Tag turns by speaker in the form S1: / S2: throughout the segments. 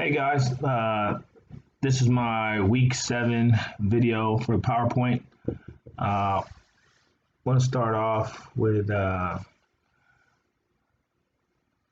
S1: Hey guys, this is my week 7 video for PowerPoint. I want to start off with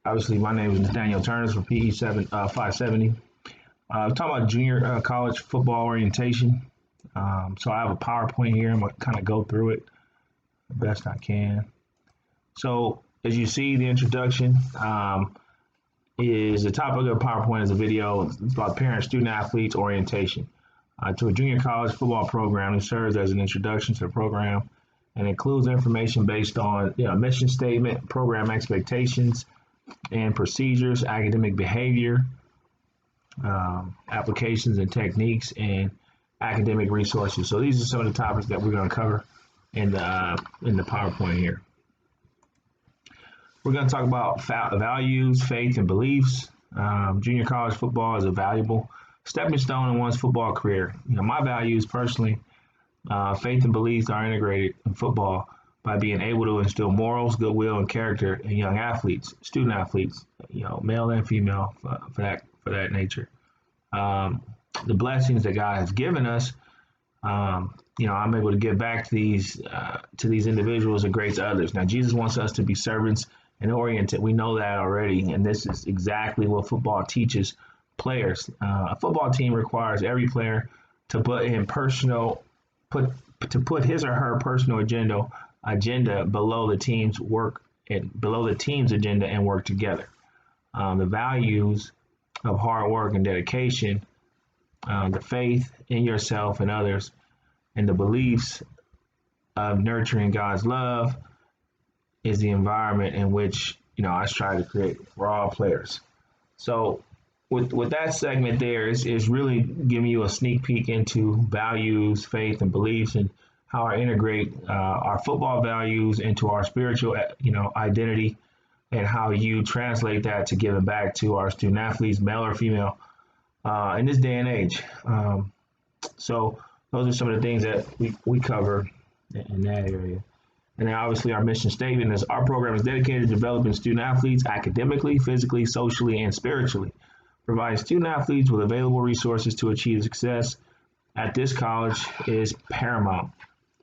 S1: obviously my name is Nathaniel Turner for PE 570. Talking about junior college football orientation. So I have a PowerPoint here. I'm going to kind of go through it the best I can. So as you see, the introduction. Is the topic of the PowerPoint is a video. It's about parent student athletes orientation to a junior college football program. It serves as an introduction to the program and includes information based on mission statement, program expectations and procedures, academic behavior, applications and techniques, and academic resources. So these are some of the topics that we're going to cover in the PowerPoint here. We're going to talk about values, faith, and beliefs. Junior college football is a valuable stepping stone in one's football career. My values personally, faith and beliefs are integrated in football by being able to instill morals, goodwill, and character in young athletes, student athletes, male and female, for that nature. The blessings that God has given us, I'm able to give back to these individuals and grace to others. Now, Jesus wants us to be servants and oriented. We know that already, and this is exactly what football teaches players. A football team requires every player to put his or her personal agenda below the team's work and below the team's agenda and work together. The values of hard work and dedication, the faith in yourself and others, and the beliefs of nurturing God's love is the environment in which I try to create for all players. So with that segment there is really giving you a sneak peek into values, faith, and beliefs, and how I integrate our football values into our spiritual identity, and how you translate that to giving back to our student athletes, male or female, in this day and age. So those are some of the things that we cover in that area. And then obviously our mission statement is our program is dedicated to developing student athletes academically, physically, socially, and spiritually, providing student athletes with available resources to achieve success at this college is paramount.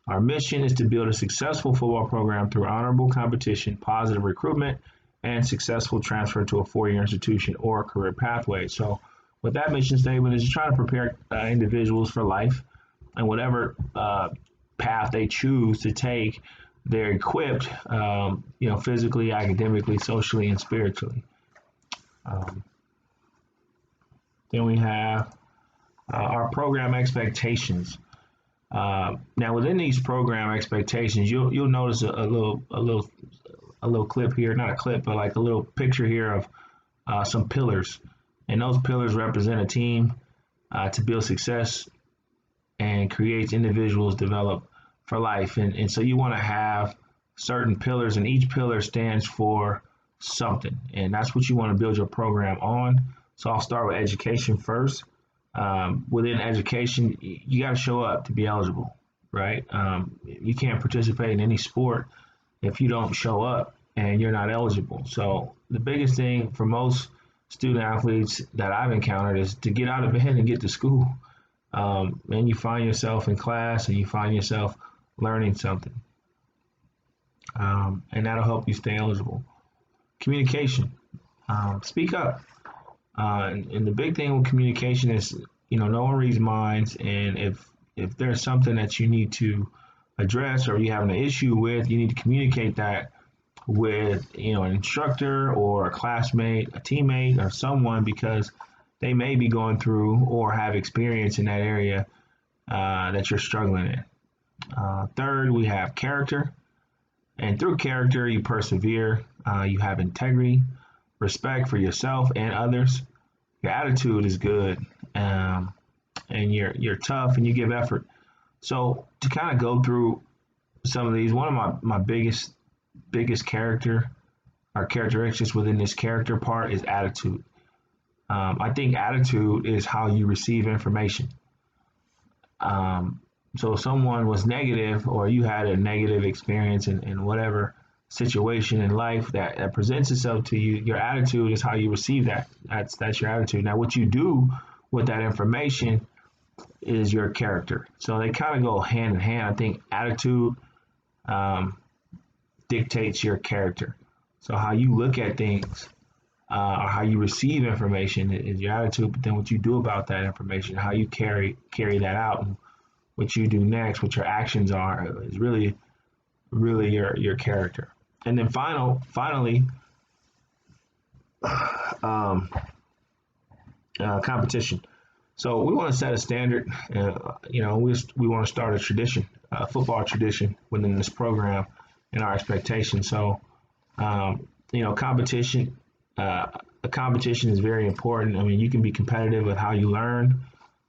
S1: Our mission is to build a successful football program through honorable competition, positive recruitment, and successful transfer to a four-year institution or career pathway. So what that mission statement is trying to prepare individuals for life, and whatever path they choose to take, they're equipped, physically, academically, socially, and spiritually. Then we have our program expectations. Now, within these program expectations, you'll notice a little clip here, not a clip, but like a little picture here of some pillars, and those pillars represent a team to build success and creates individuals develop for life. And so you want to have certain pillars, and each pillar stands for something. And that's what you want to build your program on. So I'll start with education first. Within education, you got to show up to be eligible, right? You can't participate in any sport if you don't show up and you're not eligible. So the biggest thing for most student athletes that I've encountered is to get out of bed and get to school. And you find yourself in class and you find yourself learning something. And that'll help you stay eligible. Communication. Speak up. And the big thing with communication is, no one reads minds. And if there's something that you need to address or you have an issue with, you need to communicate that with, an instructor or a classmate, a teammate, or someone, because they may be going through or have experience in that area that you're struggling in. Third, we have character. And through character, you persevere. You have integrity, respect for yourself and others. Your attitude is good, and you're tough and you give effort. So to kind of go through some of these, one of my biggest characteristics within this character part is attitude. I think attitude is how you receive information. So if someone was negative or you had a negative experience in whatever situation in life that presents itself to you, your attitude is how you receive that. That's your attitude. Now, what you do with that information is your character. So they kind of go hand in hand. I think attitude um, dictates your character. So how you look at things or how you receive information is your attitude. But then what you do about that information, how you carry that out, and what you do next, what your actions are, is really your character. And then finally, um, competition. So we want to set a standard. We want to start a tradition, a football tradition within this program, and our expectations. So competition. A competition is very important. I mean, you can be competitive with how you learn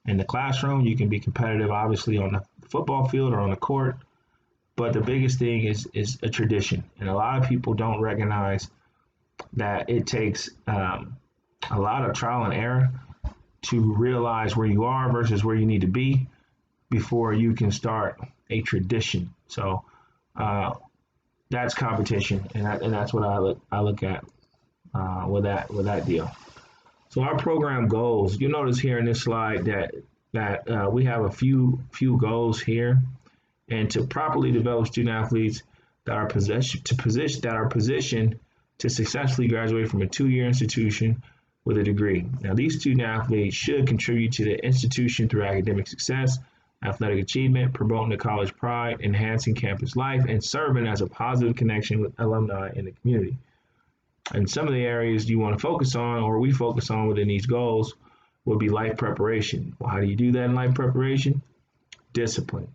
S1: in the classroom. You can be competitive, obviously, on the football field or on the court. But the biggest thing is a tradition, and a lot of people don't recognize that it takes a lot of trial and error to realize where you are versus where you need to be before you can start a tradition. So that's competition, and that's what I look at with that deal. So our program goals. You notice here in this slide that we have a few goals here, and to properly develop student athletes that are positioned to successfully graduate from a 2-year institution with a degree. Now, these student athletes should contribute to the institution through academic success, athletic achievement, promoting the college pride, enhancing campus life, and serving as a positive connection with alumni in the community. And some of the areas you want to focus on, or we focus on within these goals, would be life preparation. Well, how do you do that in life preparation? Discipline.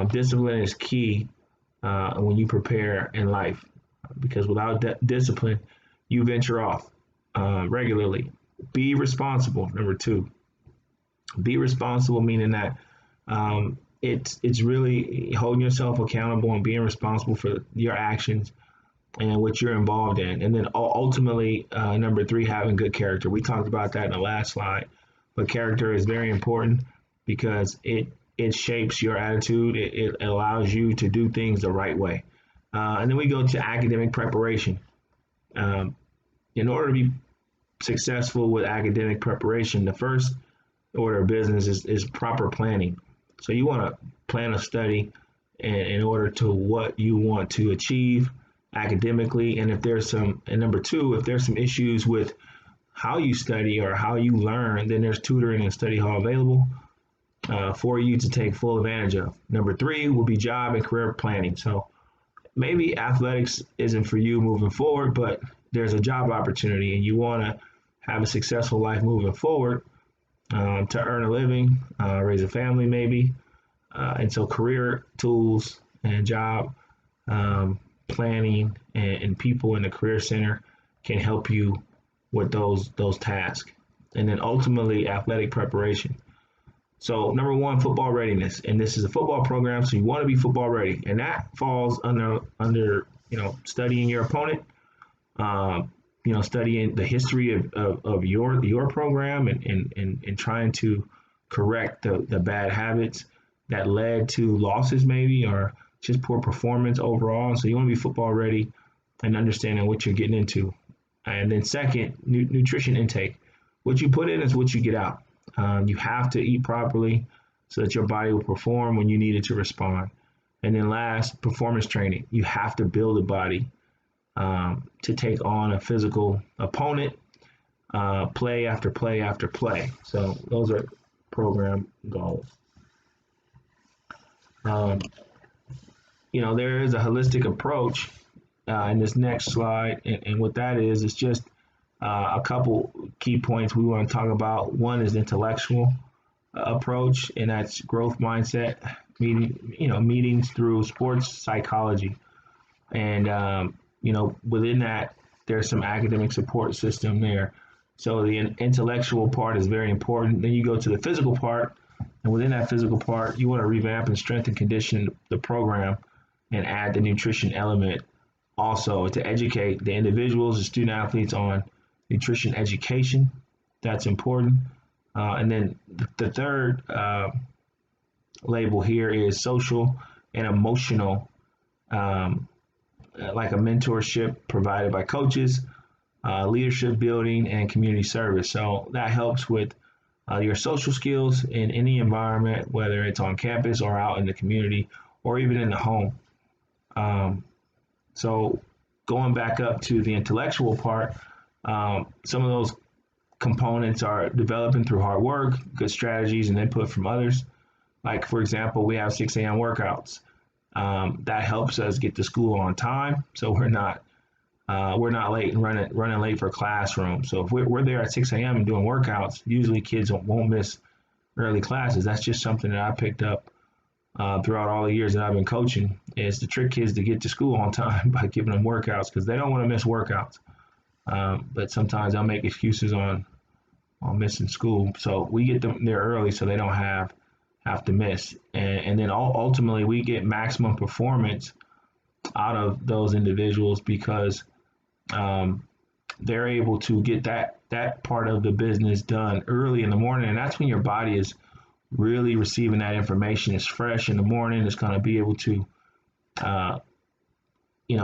S1: Discipline is key when you prepare in life, because without discipline, you venture off regularly. Be responsible. Number 2, be responsible, meaning that it's really holding yourself accountable and being responsible for your actions and what you're involved in. And then ultimately, number 3, having good character. We talked about that in the last slide, but character is very important because it shapes your attitude. It allows you to do things the right way. And then we go to academic preparation. In order to be successful with academic preparation, the first order of business is proper planning. So you want to plan a study in order to what you want to achieve academically. And number 2, if there's some issues with how you study or how you learn, then there's tutoring and study hall available for you to take full advantage of. Number 3 will be job and career planning. So maybe athletics isn't for you moving forward, but there's a job opportunity and you want to have a successful life moving forward to earn a living, raise a family maybe. And so career tools and job planning and people in the career center can help you with those tasks. And then ultimately athletic preparation. So number 1, football readiness, and this is a football program, so you want to be football ready, and that falls under studying your opponent, studying the history of your program and trying to correct the bad habits that led to losses maybe or just poor performance overall. So you want to be football ready and understanding what you're getting into. And then second, nutrition intake. What you put in is what you get out. You have to eat properly so that your body will perform when you need it to respond. And then last, performance training. You have to build a body to take on a physical opponent, play after play after play. So those are program goals. There is a holistic approach in this next slide, and what that is just a couple key points we want to talk about. One is intellectual approach, and that's growth mindset, meetings through sports psychology. And, within that, there's some academic support system there. So the intellectual part is very important. Then you go to the physical part, and within that physical part, you want to revamp and strengthen condition the program and add the nutrition element also to educate the individuals, the student athletes on nutrition education. That's important. And then the third label here is social and emotional like a mentorship provided by coaches, leadership building, and community service. So that helps with your social skills in any environment, whether it's on campus or out in the community or even in the home. Um, so going back up to the intellectual part, some of those components are developing through hard work, good strategies, and input from others. Like, for example, we have 6 a.m. workouts. That helps us get to school on time, so we're not late and running late for classroom. So if we're there at 6 a.m. and doing workouts, usually kids won't miss early classes. That's just something that I picked up throughout all the years that I've been coaching, is to trick kids to get to school on time by giving them workouts, because they don't want to miss workouts. But sometimes I'll make excuses on missing school, so we get them there early so they don't have to miss, and then ultimately we get maximum performance out of those individuals because they're able to get that part of the business done early in the morning, and that's when your body is really receiving that information. It's fresh in the morning. It's going to be able to uh,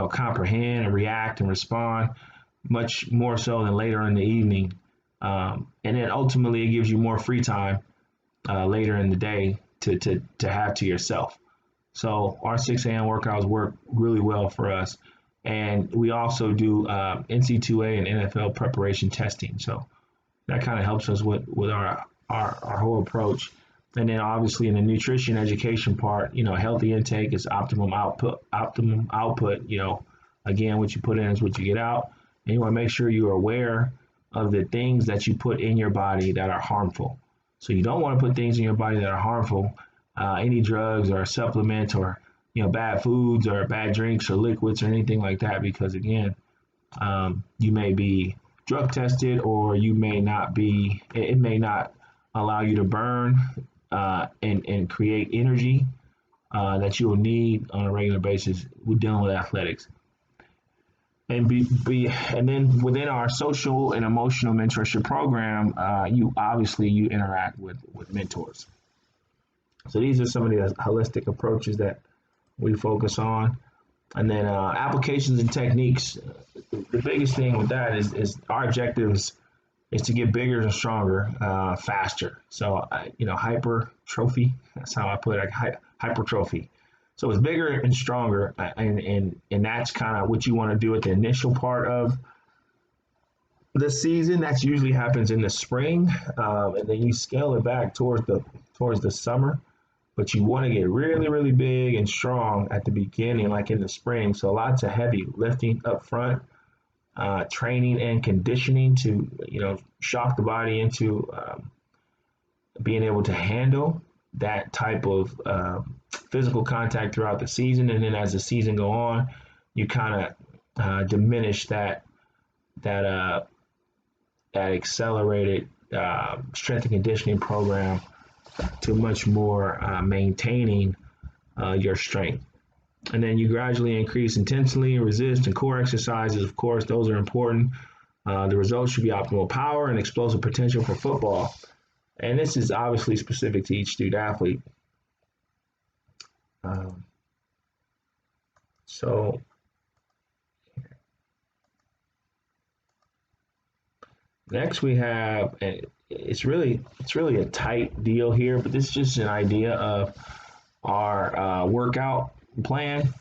S1: comprehend and react and respond much more so than later in the evening. And then ultimately, it gives you more free time later in the day to have to yourself. So our 6 a.m. workouts work really well for us. And we also do NC2A and NFL preparation testing. So that kind of helps us with our whole approach. And then obviously in the nutrition education part, healthy intake is optimum output. Again, what you put in is what you get out. And you want to make sure you're aware of the things that you put in your body that are harmful. So you don't want to put things in your body that are harmful, any drugs or supplements or bad foods or bad drinks or liquids or anything like that, because again, you may be drug tested, or you may not be. It may not allow you to burn and create energy that you will need on a regular basis with dealing with athletics. And and then within our social and emotional mentorship program, you interact with mentors. So these are some of the holistic approaches that we focus on. And then applications and techniques. The biggest thing with that is our objectives is to get bigger and stronger, faster. So hypertrophy. That's how I put it. Like hypertrophy. So it's bigger and stronger, and that's kind of what you want to do at the initial part of the season. That usually happens in the spring, and then you scale it back towards the summer. But you want to get really, really big and strong at the beginning, like in the spring. So lots of heavy lifting up front, training and conditioning to shock the body into being able to handle that type of physical contact throughout the season. And then as the season go on, you kind of diminish that accelerated strength and conditioning program to much more maintaining your strength. And then you gradually increase intensity and resist and core exercises. Of course, those are important. The results should be optimal power and explosive potential for football. And this is obviously specific to each student athlete. So next we have, it's really a tight deal here, but this is just an idea of our workout plan.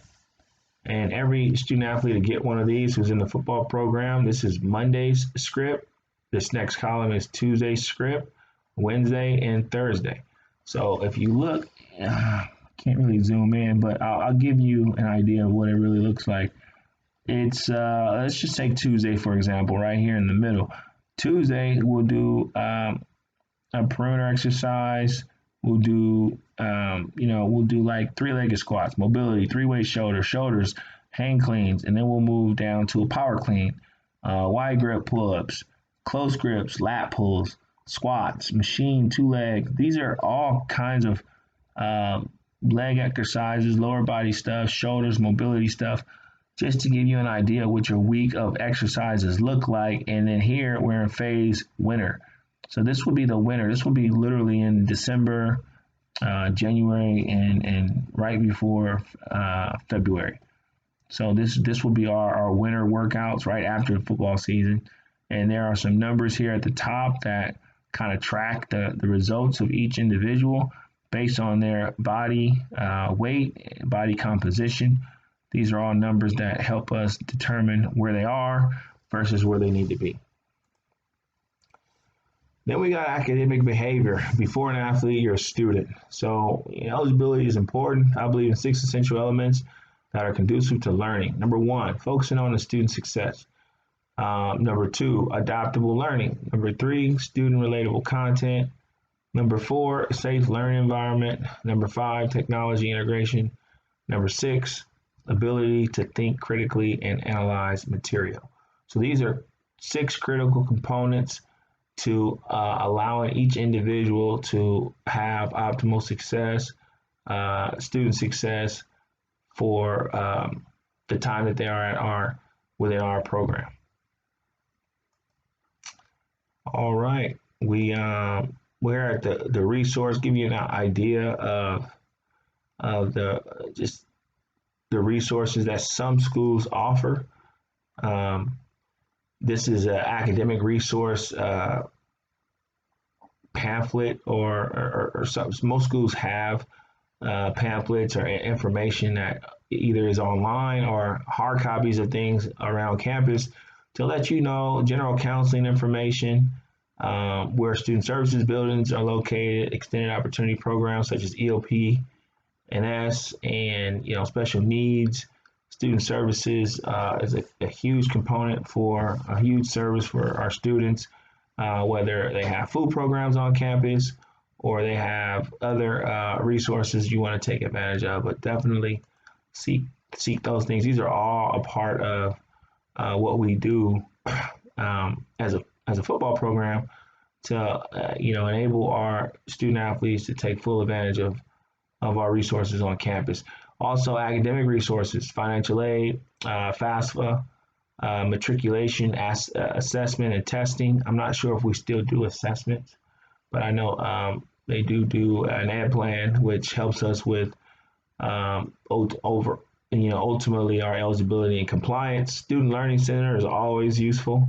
S1: And every student athlete to get one of these who's in the football program. This is Monday's script. This next column is Tuesday's script, Wednesday and Thursday. So if you look, can't really zoom in, but I'll give you an idea of what it really looks like. It's let's just take Tuesday for example, right here in the middle. Tuesday we'll do a perimeter exercise. We'll do we'll do like 3-legged squats, mobility, 3-way shoulders, hang cleans, and then we'll move down to a power clean, wide grip pull-ups, close grips, lat pulls, squats, machine 2-leg. These are all kinds of leg exercises, lower body stuff, shoulders, mobility stuff, just to give you an idea what your week of exercises look like. And then here we're in phase winter. So this will be the winter. This will be literally in December, January, and right before February. So this will be our winter workouts right after the football season. And there are some numbers here at the top that kind of track the results of each individual based on their body weight, body composition. These are all numbers that help us determine where they are versus where they need to be. Then we got academic behavior. Before an athlete, you're a student. So eligibility is important. I believe in 6 essential elements that are conducive to learning. Number 1, focusing on the student success. Number 2, adaptable learning. Number 3, student relatable content. Number 4, safe learning environment. Number 5, technology integration. Number 6, ability to think critically and analyze material. So these are 6 critical components to allowing each individual to have optimal success, student success for the time that they are within our program. All right, we're at the resource, give you an idea of the resources that some schools offer. This is an academic resource pamphlet, or some, most schools have pamphlets or information that either is online or hard copies of things around campus to let you know general counseling information, where student services buildings are located, extended opportunity programs such as EOP and S, and special needs. Student services is a huge component for a huge service for our students, whether they have food programs on campus or they have other resources you want to take advantage of. But definitely seek those things. These are all a part of what we do as a football program to enable our student athletes to take full advantage of our resources on campus. Also, academic resources, financial aid, FAFSA, matriculation, assessment, and testing. I'm not sure if we still do assessments, but I know they do an ed plan, which helps us with ultimately our eligibility and compliance. Student Learning Center is always useful.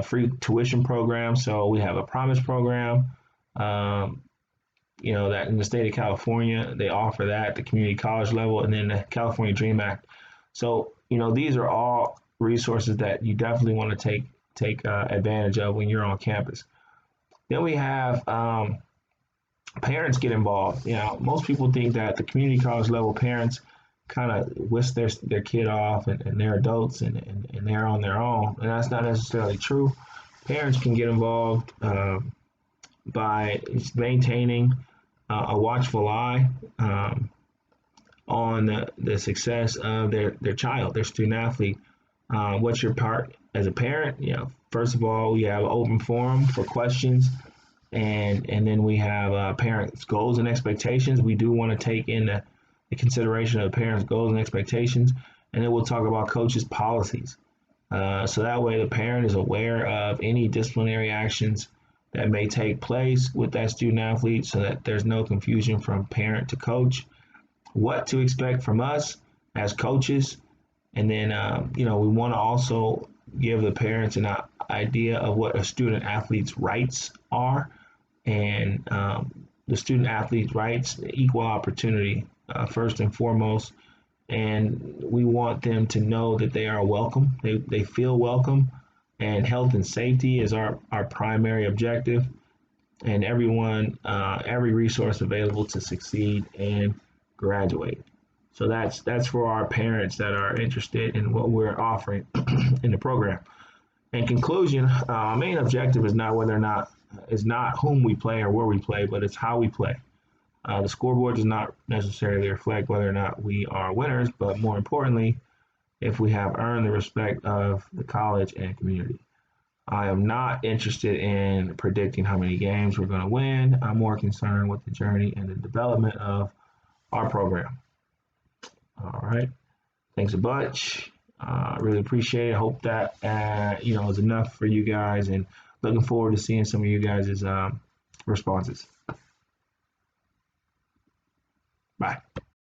S1: Free tuition program. So we have a Promise program. That in the state of California, they offer that at the community college level, and then the California Dream Act. So, these are all resources that you definitely want to take advantage of when you're on campus. Then we have parents get involved. Most people think that the community college level parents kind of whisk their kid off and they're adults and they're on their own, and that's not necessarily true. Parents can get involved by maintaining a watchful eye on the success of their child, their student athlete. What's your part as a parent? First of all, we have an open forum for questions, and then we have parents' goals and expectations. We do want to take in the consideration of parents' goals and expectations, and then we'll talk about coaches' policies. So that way the parent is aware of any disciplinary actions that may take place with that student athlete, so that there's no confusion from parent to coach, what to expect from us as coaches. And then, we want to also give the parents an idea of what a student athlete's rights are. And the student athlete's rights, equal opportunity, first and foremost. And we want them to know that they are welcome. They feel welcome. And health and safety is our primary objective. And everyone, every resource available to succeed and graduate. So that's for our parents that are interested in what we're offering in the program. In conclusion, our main objective is not whom we play or where we play, but it's how we play. The scoreboard does not necessarily reflect whether or not we are winners, but more importantly, if we have earned the respect of the college and community. I am not interested in predicting how many games we're going to win. I'm more concerned with the journey and the development of our program. All right. Thanks a bunch. Really appreciate it. Hope that is enough for you guys, and looking forward to seeing some of you guys' responses. Bye.